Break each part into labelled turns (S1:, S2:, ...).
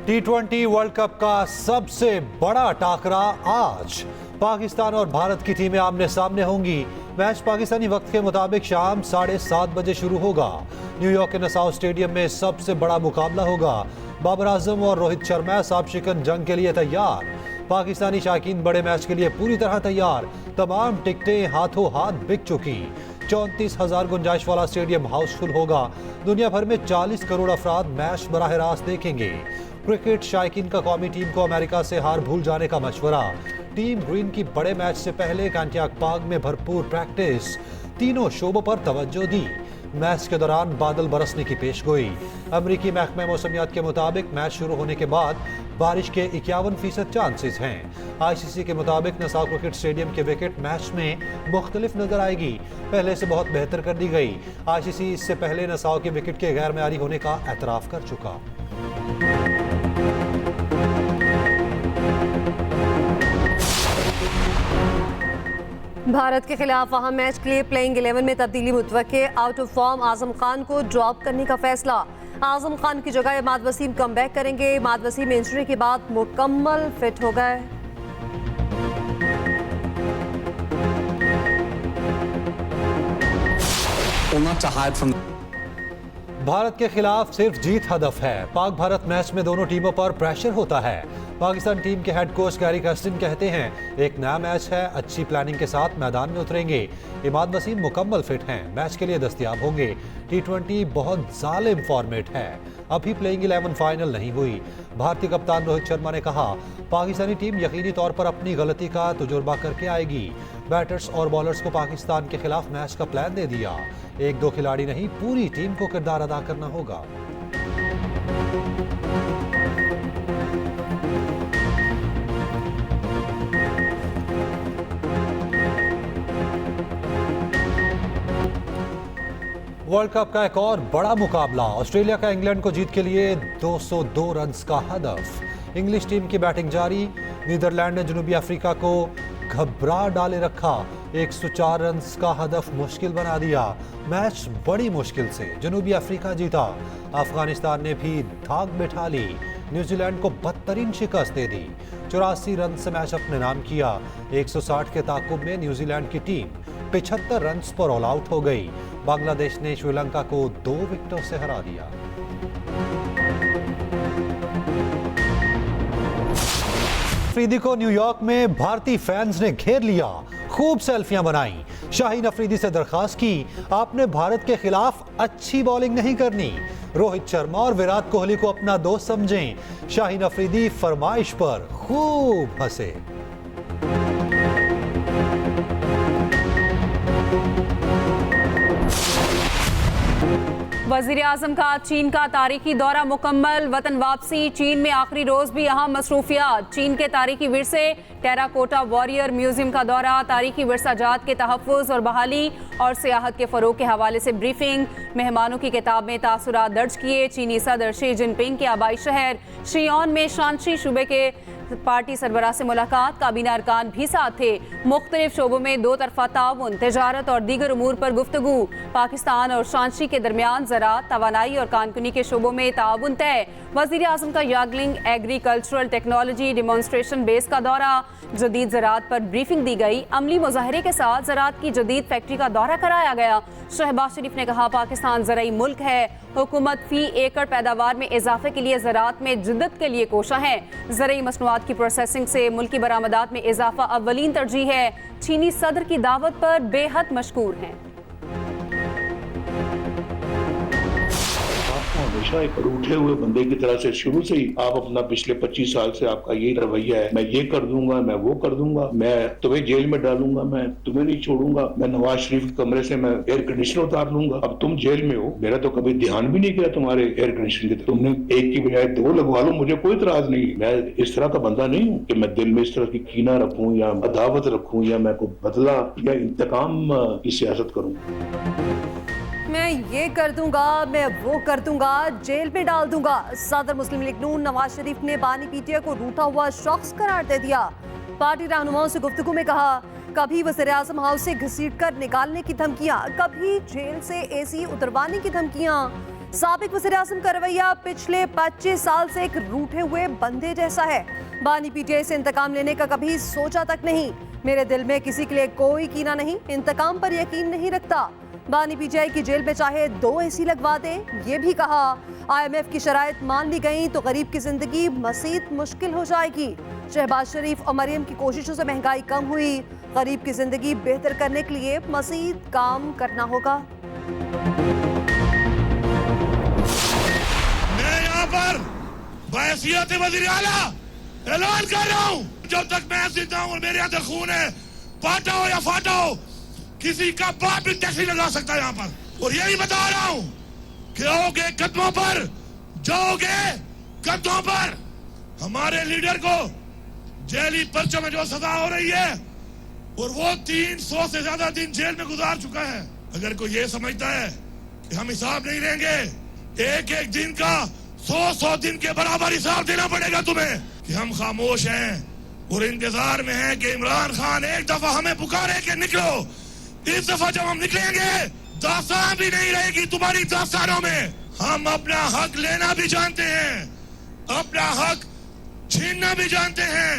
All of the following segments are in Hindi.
S1: T20 वर्ल्ड कप का सबसे बड़ा टाकरा आज पाकिस्तान और भारत की टीमें आमने सामने होंगी। मैच पाकिस्तानी वक्त के मुताबिक शाम 7:30 बजे शुरू होगा। न्यूयॉर्क के नसाउ स्टेडियम में सबसे बड़ा मुकाबला होगा। बाबर आजम और रोहित शर्मा साब शिकन जंग के लिए तैयार। पाकिस्तानी शायकीन बड़े मैच के लिए पूरी तरह तैयार। तमाम टिकटें हाथों हाथ बिक चुकी। 34,000 गुंजाइश वाला स्टेडियम हाउसफुल होगा। दुनिया भर में 40 करोड़ अफराद मैच बराह रास्त देखेंगे। क्रिकेट शायकीन का कौमी टीम को अमेरिका से हार भूल जाने का मशवरा। टीम ग्रीन की बड़े मैच से पहले कैंटियाक पार्क में भरपूर प्रैक्टिस। तीनों शोबों पर तवज्जो दी। मैच के दौरान बादल बरसने की पेशगोई। अमरीकी महकमा मौसमियात के मुताबिक मैच शुरू होने के बाद बारिश के 51% चांसेस हैं। आईसीसी के मुताबिक नसाउ क्रिकेट स्टेडियम के विकेट मैच में मुख्तलिफ नजर आएगी। पहले से बहुत बेहतर कर दी गई। आईसीसी इससे पहले नसाउ के विकेट के गैर मयारी होने का एतराफ कर चुका।
S2: भारत के खिलाफ अहम मैच के लिए प्लेइंग 11 में तब्दीली मुतवक्के। Out of form Azam Khan को ड्रॉप करने का फैसला। आजम खान की जगह इमाद वसीम कमबैक करेंगे। इमाद वसीम इंजरी के बाद मुकम्मल फिट हो गए।
S1: भारत के खिलाफ सिर्फ जीत हदफ है। पाक भारत मैच में दोनों टीमों पर प्रेशर होता है। पाकिस्तान टीम के हेड कोच गैरी कर्स्टिन कहते हैं एक नया मैच है, अच्छी प्लानिंग के साथ मैदान में उतरेंगे। इमाद वसीम मुकम्मल फिट हैं, मैच के लिए दस्तयाब होंगे। T20 बहुत जालिम फॉर्मेट है, अभी प्लेइंग 11 फाइनल नहीं हुई। भारतीय कप्तान रोहित शर्मा ने कहा पाकिस्तानी टीम यकीनी तौर पर अपनी गलती का तजुर्बा करके आएगी। बैटर्स और बॉलर्स को पाकिस्तान के खिलाफ मैच का प्लान दे दिया। एक दो खिलाड़ी नहीं, पूरी टीम को किरदार अदा करना होगा। वर्ल्ड कप का एक और बड़ा मुकाबला। ऑस्ट्रेलिया का इंग्लैंड को जीत के लिए 202 रन का हदफ। इंग्लिश टीम की बैटिंग जारी। नीदरलैंड ने जनूबी अफ्रीका को घबरा डाले रखा। 104 रन का हदफ मुश्किल बना दिया। मैच बड़ी मुश्किल से जनूबी अफ्रीका जीता। अफगानिस्तान ने भी धाक बिठा ली। न्यूजीलैंड को बदतरीन शिकस्त दे दी। 84 रन से मैच अपने नाम किया। 160 के ताकुब में न्यूजीलैंड की टीम 75 रन पर ऑल आउट हो गई। बांग्लादेश ने श्रीलंका को 2 विकेटों से हरा दिया। अफरीदी को न्यूयॉर्क में भारतीय फैंस ने घेर लिया। खूब सेल्फियां बनाई। शाहीन अफरीदी से दरखास्त की आपने भारत के खिलाफ अच्छी बॉलिंग नहीं करनी। रोहित शर्मा और विराट कोहली को अपना दोस्त समझें। शाहीन अफरीदी फरमाइश पर खूब हंसे।
S3: वजीर आजम का चीन का तारीखी दौरा मुकम्मल। वतन वापसी। चीन में आखिरी रोज भी अहम मसरूफियात। चीन के तारीखी विरसे टेराकोटा वॉरियर म्यूजियम का दौरा। तारीखी विरसाजात के तहफ़्फ़ुज़ और बहाली और सियाहत के फ़रोग़ के हवाले से ब्रीफिंग। मेहमानों की किताब में तासुरात दर्ज किए। चीनी सदर शी जिनपिंग के आबाई शहर शियोन में शांशी शुबे के पार्टी सरबराह से मुलाकात। काबीना अरकान भी साथ थे। मुख्तलिफ शोबों में दो तरफा ताउन, तजारत और दीगर उमूर पर गुफ्तगू। पाकिस्तान और शांशी के दरमियान ज़राअत, तवानाई और कानकुनी के शोबों में ताउन तय। वज़ीर आज़म का यागलिंग एग्रीकल्चरल टेक्नोलॉजी डिमॉन्स्ट्रेशन बेस का दौरा। जदीद ज़राअत पर ब्रीफिंग दी गई। अमली मुजाहरे के साथ ज़राअत की जदीद फैक्ट्री का दौरा कराया गया। शहबाज शरीफ ने कहा पाकिस्तान ज़राई मुल्क है। हुकूमत फी एकड़ पैदावार में इजाफे के लिए ज़राअत में जिद्दत के लिए कोशा है। ज़राई मसनूआत की प्रोसेसिंग से मुल्की बरामदात में इजाफा अव्वलीन तरजीह है। चीनी सदर की दावत पर बेहद मशकूर हैं।
S4: हमेशा एक रूठे हुए बंदे की तरह से शुरू से ही आप अपना पिछले 25 साल से आपका यही रवैया है, मैं ये कर दूंगा, मैं वो कर दूंगा, मैं तुम्हें जेल में डालूंगा, मैं तुम्हें नहीं छोड़ूंगा, मैं नवाज शरीफ के कमरे से मैं एयर कंडीशनर उतार लूंगा। अब तुम जेल में हो, मेरा तो कभी ध्यान भी नहीं किया तुम्हारे एयर कंडीशनर की। तुमने एक की बजाय 2 लगवा लो, मुझे कोई इतराज नहीं। मैं इस तरह का बंदा नहीं हूँ कि मैं दिल में इस तरह की कीना रखूं या अदावत रखूं या मैं कोई बदला या इंतकाम की सियासत करूं।
S2: मैं ये कर दूंगा, मैं वो कर दूंगा, जेल में डाल दूंगा। सदर मुस्लिम लीग नून नवाज शरीफ ने बानी पीटीआई को रूठा हुआ शख्स करार दे दिया। पार्टी रहनुमाओं से गुफ्तगू में कहा कभी वज़ीर-ए-आज़म हाउस से घसीटकर निकालने की धमकियां, कभी जेल से एसी उतरवाने की धमकियां। साबिक वज़ीर-ए-आज़म का रवैया पिछले 25 साल से एक रूठे हुए बंदे जैसा है। बानी पीटीआई से इंतकाम लेने का कभी सोचा तक नहीं। मेरे दिल में किसी के लिए कोई कीना नहीं, इंतकाम पर यकीन नहीं रखता। बानी पीटीआई की जेल में चाहे 2 एसी लगवा दे, ये भी कहा। IMF की शराइत मान ली गई तो गरीब की जिंदगी मज़ीद मुश्किल हो जाएगी। शहबाज शरीफ और मरियम की कोशिशों से महंगाई कम हुई, गरीब की जिंदगी बेहतर करने के लिए मज़ीद काम करना होगा।
S5: मैं यहाँ पर बहैसियत वज़ीर आला ऐलान कर रहा हूँ, जब तक मैं जिंदा हूँ और मेरे अंदर खून है, फाटा हो या फाटा हो, किसी का बाप भी टैक्सी लगा सकता है यहाँ पर। और यही बता रहा हूँ कि आओगे कदमों पर, जाओगे कदमों पर। हमारे लीडर को जेली पर्चों में जो सजा हो रही है और वो 300 से ज्यादा दिन जेल में गुजार चुका है। अगर कोई ये समझता है कि हम हिसाब नहीं लेंगे, एक एक दिन का 100 दिन के बराबर हिसाब देना पड़ेगा तुम्हें, कि हम खामोश हैं और इंतजार में हैं कि इमरान खान एक दफा हमें पुकारे कि निकलो। इस दफा जब हम निकलेंगे, दास्तान भी नहीं रहेगी तुम्हारी दास्तानों में। हम अपना हक लेना भी जानते हैं, अपना हक छीनना भी जानते हैं।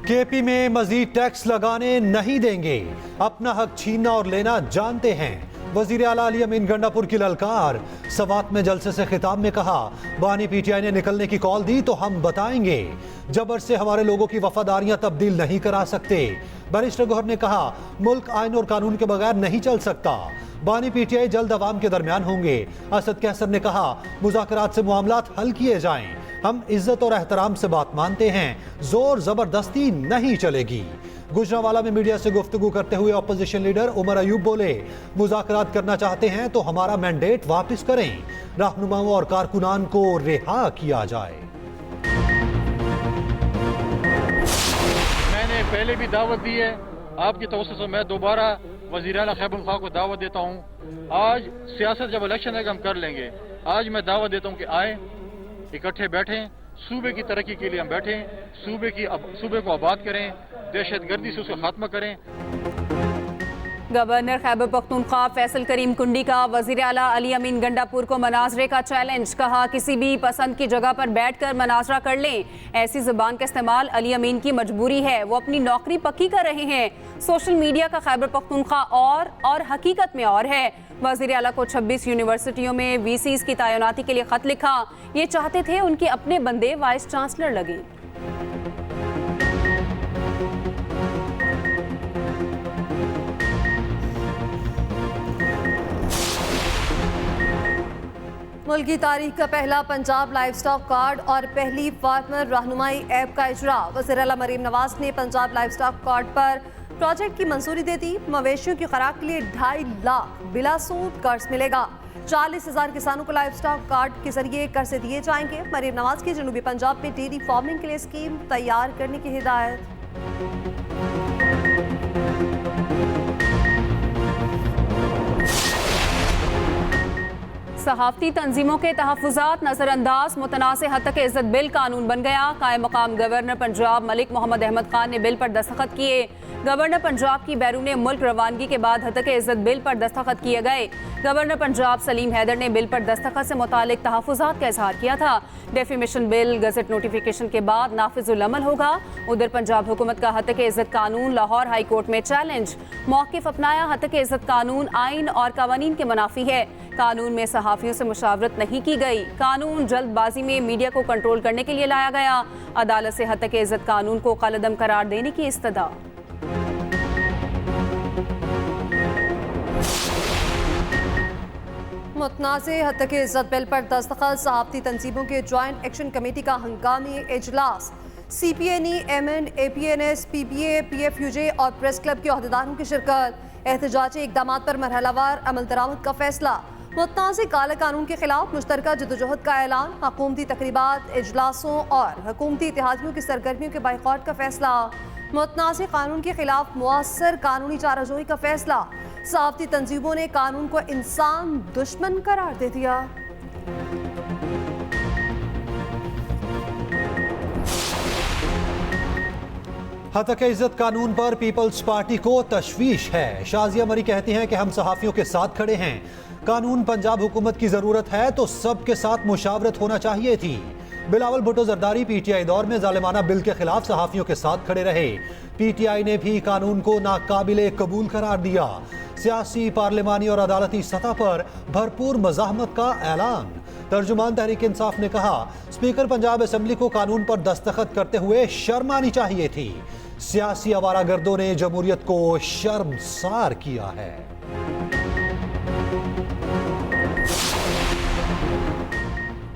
S1: केपी में मजीद टैक्स लगाने नहीं देंगे, अपना हक छीनना और लेना जानते हैं। वजीर आला अली अमीन गंडापुर की ललकार। सवात में जलसे से खिताब में कहा, बानी पीटीआई ने निकलने की कॉल दी तो हम बताएंगे। जबर से हमारे लोगों की वफादारियां तब्दील नहीं करा सकते। बैरिस्टर गौहर ने कहा, मुल्क आइन और कानून के बगैर नहीं चल सकता। बानी पीटीआई जल्द अवाम के दरमियान होंगे। असद कैसर ने कहा, मुज़ाकरात से मामलात हल किए जाएं। हम इज्जत और एहतराम से बात मानते हैं, जोर जबरदस्ती नहीं चलेगी। गुजरांवाला में मीडिया से गुफ्तगू करते हुए अपोजिशन लीडर उमर अयूब बोले, मुज़ाकरात करना चाहते हैं तो हमारा मैंडेट वापस करें, रहनुमाओं और कारकुनान को रिहा किया जाए।
S6: मैंने पहले भी दावत दी है, आपकी तवज्जो से मैं दोबारा वज़ीर आला खैबर पख्तूनख्वा को दावत देता हूँ। आज सियासत जब इलेक्शन है हम कर लेंगे, आज मैं दावत देता हूँ कि आए, इकट्ठे बैठें, सूबे की तरक्की के लिए हम बैठें, सूबे को आबाद करें, दहशतगर्दी से उसका खात्मा करें।
S3: गवर्नर खैबर पख्तूनख्वा फैसल करीम कुंडी का वज़ीर आला अली अमीन गंडापुर को मनाजरे का चैलेंज। कहा, किसी भी पसंद की जगह पर बैठकर मनाजरा कर लें, ऐसी जुबान का इस्तेमाल अली अमीन की मजबूरी है, वो अपनी नौकरी पक्की कर रहे हैं। सोशल मीडिया का खैबर पख्तूनख्वा और हकीकत में और है। वज़ीर आला को 26 यूनिवर्सिटियों में VCs की तैनाती के लिए खत लिखा, ये चाहते थे उनके अपने बंदे वाइस चांसलर लगे।
S2: मुल्क की तारीख का पहला पंजाब लाइव स्टॉक कार्ड और पहली फार्मर रहनुमाई ऐप का इजरा। वज़ीर आला मरीम नवाज ने पंजाब लाइव स्टॉक कार्ड पर प्रोजेक्ट की मंजूरी दे दी। मवेशियों की खुराक के लिए 2.5 लाख बिला सूद कर्ज मिलेगा। 40,000 किसानों को लाइव स्टॉक कार्ड के जरिए कर्ज दिए जाएंगे। मरीम नवाज की जनूबी पंजाब में डेयरी फार्मिंग के लिए स्कीम तैयार करने की हिदायत।
S3: सहाफ़ती तंजीमों के तहफ़्फ़ुज़ात नज़रअंदाज, मुतनाज़ हद तक इज़्ज़त बिल कानून बन गया। कायम मकाम गवर्नर पंजाब मलिक मोहम्मद अहमद खान ने बिल पर दस्तखत किए। गवर्नर पंजाब की बैरून मुल्क रवानगी के बाद हद तक इज़्ज़त बिल पर दस्तखत किए गए। गवर्नर पंजाब सलीम हैदर ने बिल पर दस्तखत से मुतालिक तहफ़्फ़ुज़ात का इजहार किया था। डेफिमेशन बिल गज़ट नोटिफिकेशन के बाद नाफिजुल अमल होगा। उधर पंजाब हुकूमत का हद तक इज़्ज़त कानून लाहौर हाई कोर्ट में चैलेंज। मौक़िफ़ अपनाया, हद तक इज़्ज़त कानून आइन और कवानीन के मुनाफी है। कानून में सहाफ़ियों से मुशावरत नहीं की गई। कानून जल्दबाजी में मीडिया को कंट्रोल करने के लिए लाया गया। अदालत से हद तक इज़्ज़त कानून को कलअदम करार देने की इस्तदा।
S2: मुतनाज़े हद तक इज़्ज़त बिल पर दस्तखत। सहाफ़ती तंजीमों के जॉइंट एक्शन कमेटी का हंगामी इजलास। CPNE, MN, APNS, PPA, PFUJ और प्रेस क्लब के अहदेदारों की शिरकत। एहतजाजी इक़दाम पर मरहलावार अमल दरामद का फैसला। मुतनाज़े काले कानून के खिलाफ मुश्तरका जदोजहद का ऐलान। हुकूमती तकरीबात, इजलासों और हुकूमती इत्तेहादियों की सरगर्मियों के बाइकॉट का फैसला। मुतनाज़े कानून के खिलाफ मुअस्सर कानूनी चाराजोई का फैसला। सहाफ़ती तंजीमों ने कानून को इंसान दुश्मन करार दे दिया।
S1: हतक इज्जत कानून पर पीपल्स पार्टी को तशवीश है। शाजिया मरी कहती हैं कि हम सहाफियों के साथ खड़े हैं। कानून पंजाब हुकूमत की जरूरत है तो सबके साथ मुशावरत होना चाहिए थी। बिलावल भुट्टो जरदारी पीटीआई दौर में जालिमाना बिल के खिलाफ सहाफियों के साथ खड़े रहे। पीटीआई ने भी कानून को नाकाबिले कबूल करार दिया। सियासी, पार्लिमानी और अदालती सतह पर भरपूर मज़ाहमत का ऐलान। तर्जुमान तहरीक इंसाफ ने कहा, स्पीकर पंजाब असेंबली को कानून पर दस्तखत करते हुए शर्म आनी चाहिए थी। सियासी आवारागर्दों ने जमहूरियत को शर्मसार किया है।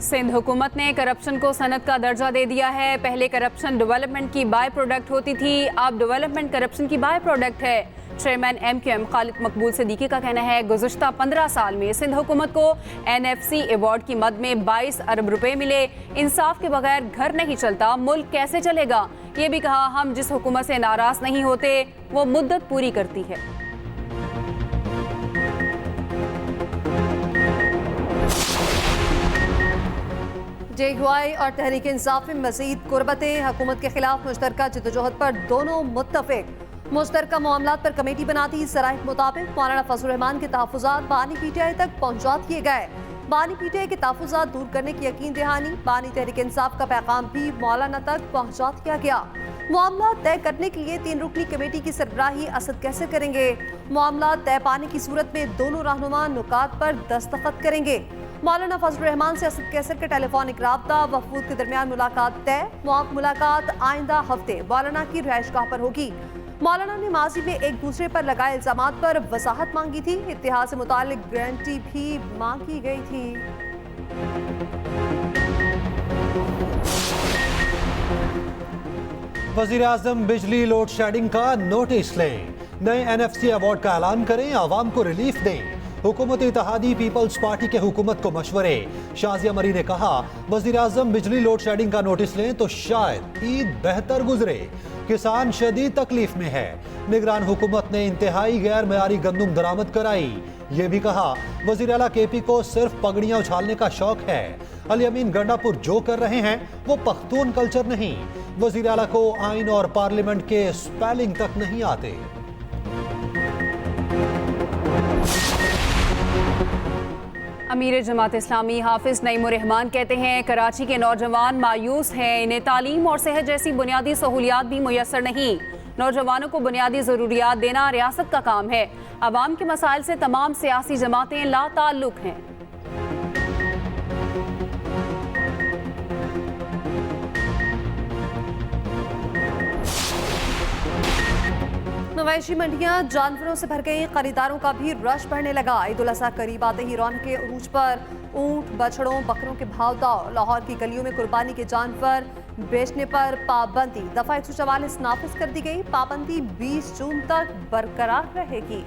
S3: सिंध हुकूमत ने करप्शन को सनत का दर्जा दे दिया है। पहले करप्शन डेवलपमेंट की बाय प्रोडक्ट होती थी, अब डेवलपमेंट करप्शन की बाय प्रोडक्ट है। चेयरमैन MQM खालिद मकबूल सिद्दीकी का कहना है, गुज़िश्ता 15 साल में सिंध हुकूमत को NFC अवार्ड की मद में 22 अरब रुपए मिले। इंसाफ के बगैर घर नहीं चलता, मुल्क कैसे चलेगा? ये भी कहा, हम जिस हुकूमत से नाराज नहीं होते वो मुद्दत पूरी करती है।
S2: JUI और तहरीक इंसाफ में मज़ीद कुर्बतें। हुकूमत के खिलाफ मुश्तरका जद्दोजहद पर दोनों मुत्तफिक। मुश्तरका मामलात पर कमेटी बनाती। सराह के मुताबिक मौलाना फजल रहमान के तहफ़्फ़ुज़ात बानी PTI तक पहुँचा दिए गए। बानी PTI के तहफ़्फ़ुज़ात दूर करने की यकीन दहानी। बानी तहरीक इंसाफ का पैगाम भी मौलाना तक पहुँचा दिया गया। मामला तय करने के लिए 3 रुकनी कमेटी की सरबराही असद कैसे करेंगे? मामला तय पाने की सूरत में दोनों रहनुमा नुकात पर दस्तखत करेंगे। मौलाना फजल रहमान से असद कैसर के टेलीफोनिक राब्ता। वफूद के दरमियान मुलाकात तय। मुलाकात आइंदा हफ्ते मौलाना की रिहाइशगाह पर होगी। मौलाना ने माजी में एक दूसरे पर लगाए इल्जामात पर वजाहत मांगी थी। इत्तेहाद से मुताल्लिक गारंटी भी मांगी गई थी।
S1: वज़ीर आज़म बिजली लोड शेडिंग का नोटिस लें। नए NFC अवार्ड का ऐलान करें, आवाम को रिलीफ दें। हुकूमत इत्तेहादी पीपल्स पार्टी के हुकूमत को मशवरे। शाजिया मरी ने कहा, वज़ीर आज़म बिजली लोड शेडिंग का नोटिस लें तो शायद ईद बेहतर गुजरे। किसान शदीद तकलीफ में है। निगरान हुकूमत ने इंतहाई गैर मयारी गंदुम दरामद कराई। ये भी कहा, वज़ीर आला KP को सिर्फ पगड़ियां उछालने का शौक है। अली अमीन गंडापुर जो कर रहे हैं वो पख्तून कल्चर नहीं। वज़ीर आला को आइन और पार्लियामेंट के स्पेलिंग तक नहीं आते।
S3: अमीर जमात इस्लामी हाफिज नईमुर रहमान कहते हैं, कराची के नौजवान मायूस हैं। इन्हें तालीम और सेहत जैसी बुनियादी सहूलियात भी मुयसर नहीं। नौजवानों को बुनियादी ज़रूरियात देना रियासत का काम है। अवाम के मसाइल से तमाम सियासी जमातें लाताल्लुक हैं।
S2: मवेशी मंडियां जानवरों से भर गई। खरीदारों का भी रश बढ़ने लगा। ईद उल अज़हा करीब आते ही रौनक के उरूज पर ऊंट, बछड़ों, बकरों के भाव दाव। लाहौर की गलियों में कुर्बानी के जानवर बेचने पर पाबंदी। दफा 144 नाफिज कर दी गई। पाबंदी 20 जून तक बरकरार रहेगी।